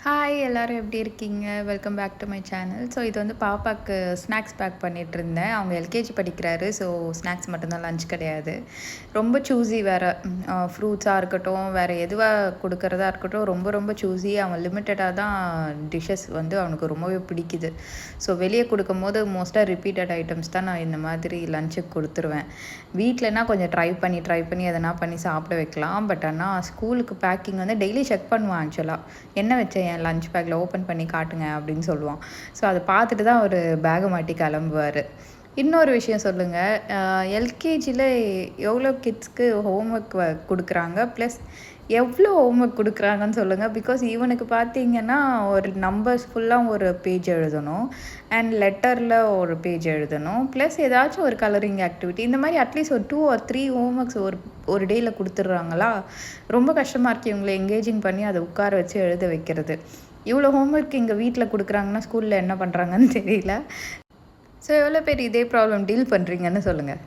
Hi எல்லாரும் எப்படி இருக்கீங்க? Welcome back to my channel. So இது வந்து பாப்பாக்கு ஸ்நாக்ஸ் பேக் பண்ணிகிட்ருந்தேன். அவங்க எல்கேஜி படிக்கிறாரு. ஸோ ஸ்நாக்ஸ் மட்டும்தான், லஞ்ச் கிடையாது. ரொம்ப சூஸி வேறு. ஃப்ரூட்ஸாக இருக்கட்டும், வேறு எதுவாக கொடுக்குறதா இருக்கட்டும், ரொம்ப ரொம்ப சூஸி. அவன் லிமிட்டடாக தான் டிஷ்ஷஸ் வந்து அவனுக்கு ரொம்பவே பிடிக்குது. ஸோ வெளியே கொடுக்கும்போது மோஸ்ட்டாக ரிப்பீட்டட் ஐட்டம்ஸ் தான் நான் இந்த மாதிரி லஞ்சுக்கு கொடுத்துருவேன். வீட்டிலனா கொஞ்சம் ட்ரை பண்ணி எதனா பண்ணி சாப்பிட வைக்கலாம். பட் ஆனால் ஸ்கூலுக்கு பேக்கிங் வந்து டெய்லி செக் பண்ணுவான். ஆக்சுவலாக என்ன வச்சேன் என் லஞ்ச் பேக்கில், ஓப்பன் பண்ணி காட்டுங்க அப்படின்னு சொல்லுவான். ஸோ அதை பார்த்துட்டு தான் ஒரு பேகை மாட்டி கிளம்புவார். இன்னொரு விஷயம் சொல்லுங்கள், எல்கேஜியில் எவ்வளோ கிட்ஸ்க்கு ஹோம்ஒர்க் கொடுக்குறாங்க, ப்ளஸ் எவ்வளோ ஹோம்ஒர்க் கொடுக்குறாங்கன்னு சொல்லுங்கள். பிகாஸ் இவனுக்கு பார்த்தீங்கன்னா ஒரு நம்பர்ஸ் ஃபுல்லாக ஒரு பேஜ் எழுதணும், அண்ட் லெட்டரில் ஒரு பேஜ் எழுதணும், ப்ளஸ் ஏதாச்சும் ஒரு கலரிங் ஆக்டிவிட்டி, இந்த மாதிரி அட்லீஸ்ட் ஒரு 2 or 3 ஹோம்ஒர்க்ஸ் ஒரு டேயில் கொடுத்துட்றாங்களா. ரொம்ப கஷ்டமாக இருக்குது இவங்களை எங்கேஜிங் பண்ணி அதை உட்கார வச்சு எழுத வைக்கிறது. இவ்வளோ ஹோம்ஒர்க் இங்கே வீட்டில் கொடுக்குறாங்கன்னா ஸ்கூலில் என்ன பண்ணுறாங்கன்னு தெரியல. ஸோ எவ்வளோ பேர் இதே ப்ராப்ளம் டீல் பண்ணுறீங்கன்னு சொல்லுங்கள்.